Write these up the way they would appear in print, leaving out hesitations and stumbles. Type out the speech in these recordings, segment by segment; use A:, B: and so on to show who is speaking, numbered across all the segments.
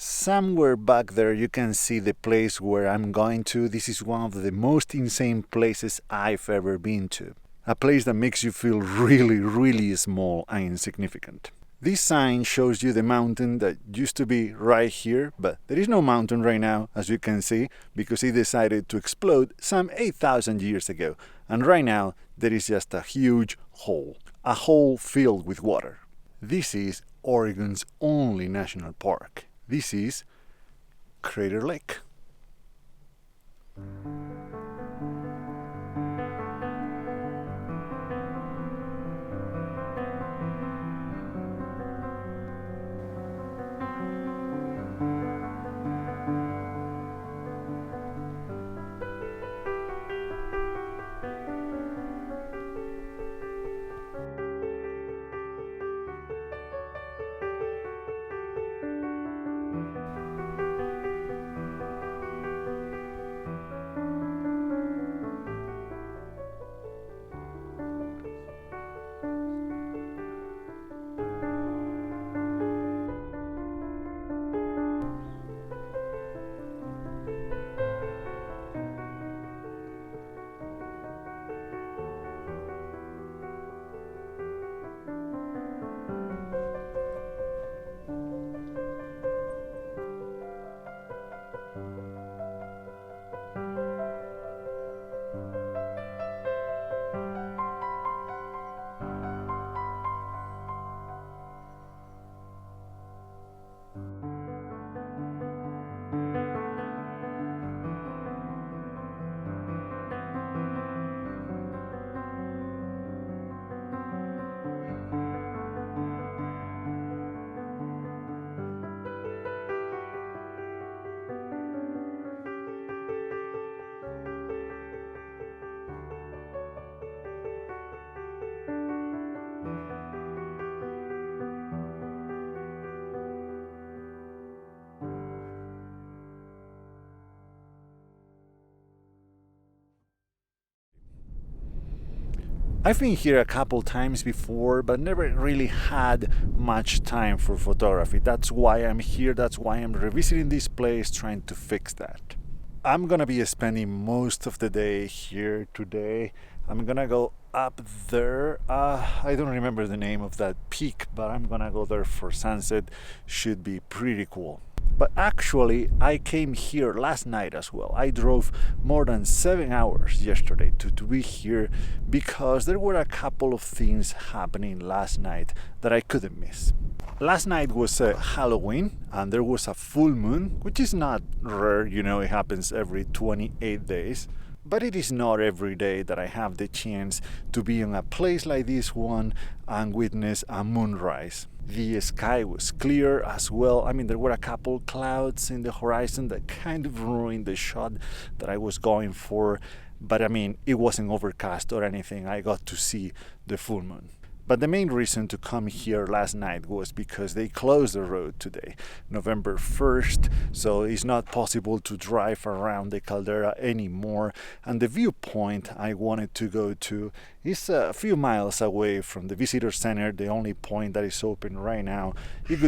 A: Somewhere back there you can see the place where I'm going to. This is one of the most insane places I've ever been to. A place that makes you feel really, really small and insignificant. This sign shows you the mountain that used to be right here, but there is no mountain right now, as you can see, because it decided to explode some 8,000 years ago. And right now, there is just a huge hole. A hole filled with water. This is Oregon's only national park. This is Crater Lake. I've been here a couple times before, but never really had much time for photography. That's why I'm here, that's why I'm revisiting this place, trying to fix that. I'm gonna be spending most of the day here today. I'm gonna go up there. I don't remember the name of that peak, but I'm gonna go there for sunset. Should be pretty cool. But actually, I came here last night as well. I drove more than 7 hours yesterday to be here because there were a couple of things happening last night that I couldn't miss. Last night was Halloween and there was a full moon, which is not rare, you know, it happens every 28 days. But it is not every day that I have the chance to be in a place like this one and witness a moonrise. The sky was clear as well. I mean, there were a couple clouds in the horizon that kind of ruined the shot that I was going for. But I mean, it wasn't overcast or anything. I got to see the full moon. But the main reason to come here last night was because they closed the road today, November 1st, so it's not possible to drive around the caldera anymore. And the viewpoint I wanted to go to is a few miles away from the visitor center, the only point that is open right now. It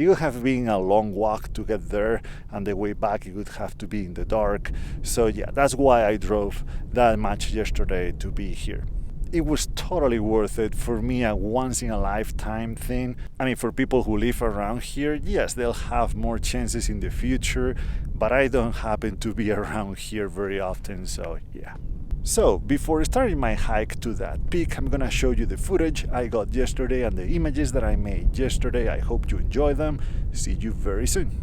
A: would have been a long walk to get there, and the way back it would have to be in the dark. So yeah, that's why I drove that much yesterday to be here. It was totally worth it. For me, a once-in-a-lifetime thing. I mean, for people who live around here, yes, they'll have more chances in the future, but I don't happen to be around here very often, so yeah. So, before starting my hike to that peak, I'm gonna show you the footage I got yesterday and the images that I made yesterday. I hope you enjoy them. See you very soon.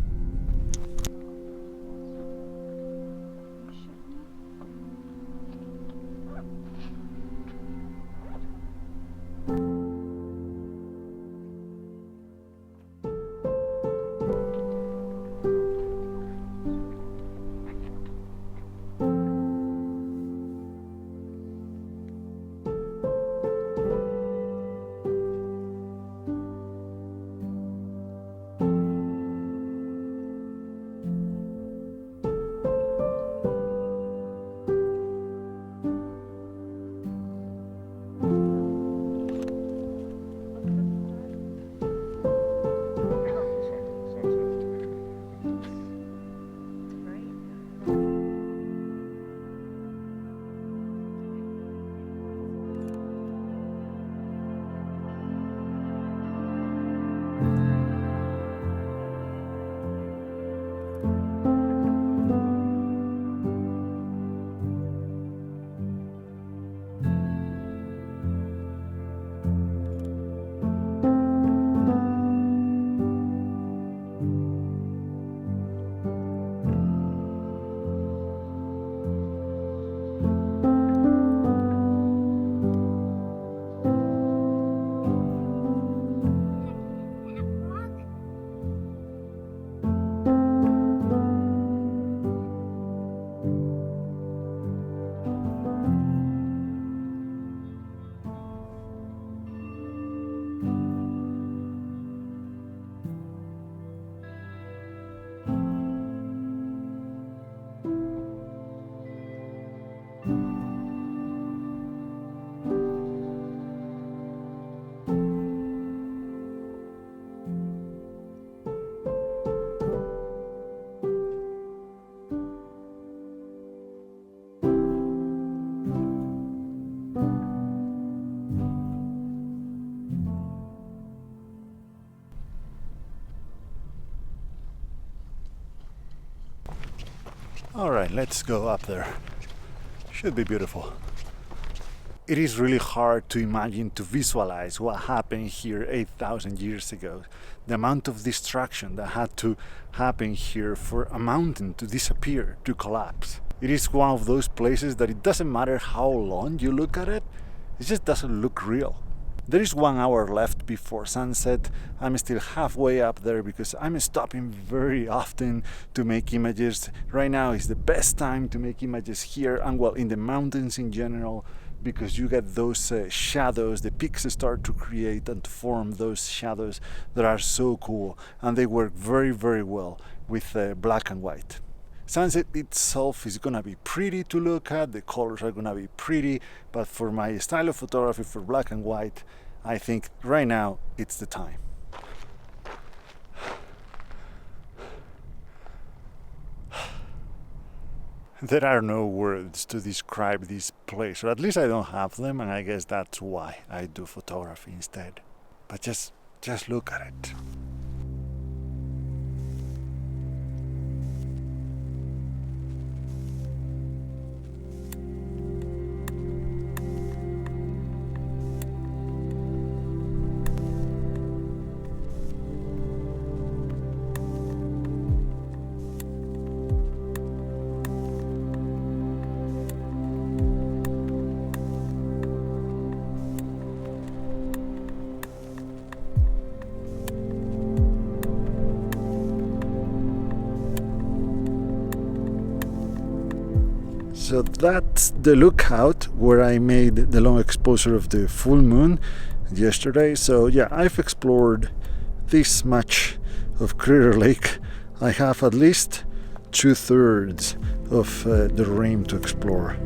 A: All right, let's go up there. Should be beautiful. It is really hard to imagine, to visualize what happened here 8,000 years ago. The amount of destruction that had to happen here for a mountain to disappear, to collapse. It is one of those places that it doesn't matter how long you look at it, it just doesn't look real. There is 1 hour left before sunset. I'm still halfway up there because I'm stopping very often to make images. Right now is the best time to make images here and well in the mountains in general, because you get those shadows, the peaks start to create and to form those shadows that are so cool, and they work very, very well with black and white. Sunset itself is gonna be pretty to look at, the colors are gonna be pretty, but for my style of photography, for black and white, I think right now it's the time. There are no words to describe this place, or at least I don't have them, and I guess that's why I do photography instead. But just look at it. So that's the lookout where I made the long exposure of the full moon yesterday. So yeah, I've explored this much of Crater Lake. I have at least 2/3 of the rim to explore.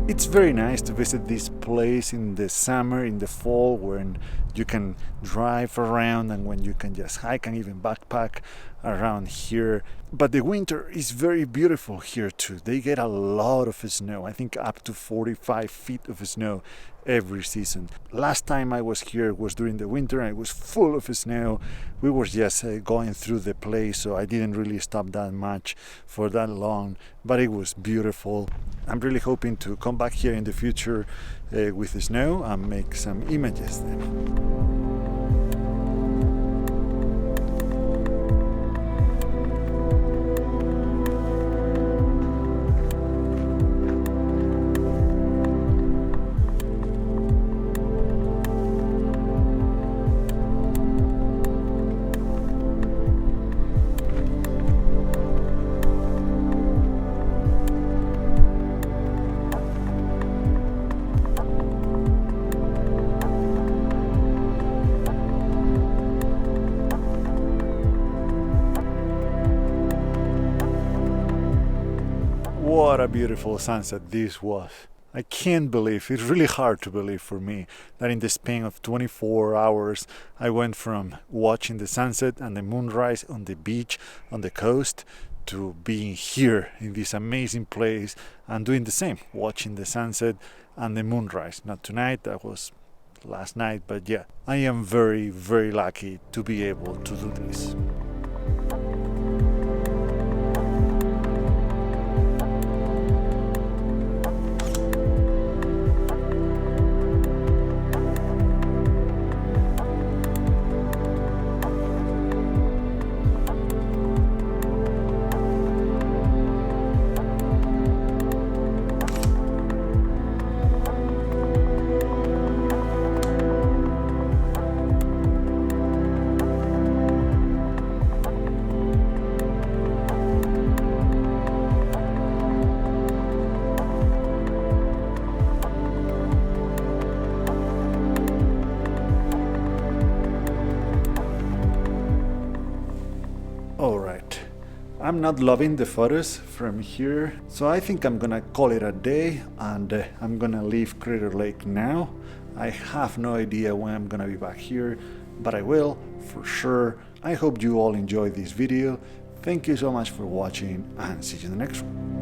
A: It's very nice to visit this place in the summer, in the fall, when you can drive around and when you can just hike and even backpack around here. But the winter is very beautiful here too. They get a lot of snow, I think up to 45 feet of snow every season. Last time I was here was during the winter and it was full of snow. We were just going through the place, so I didn't really stop that much for that long, but it was beautiful. I'm really hoping to come back here in the future with the snow and make some images then. What a beautiful sunset this was. I can't believe, it's really hard to believe for me, that in the span of 24 hours I went from watching the sunset and the moonrise on the beach, on the coast, to being here in this amazing place and doing the same, watching the sunset and the moonrise. Not tonight, that was last night, but yeah, I am very, very lucky to be able to do this. I'm not loving the photos from here, so I think I'm gonna call it a day, and I'm gonna leave Crater Lake now. I have no idea when I'm gonna be back here, but I will, for sure. I hope you all enjoyed this video. Thank you so much for watching, and see you in the next one.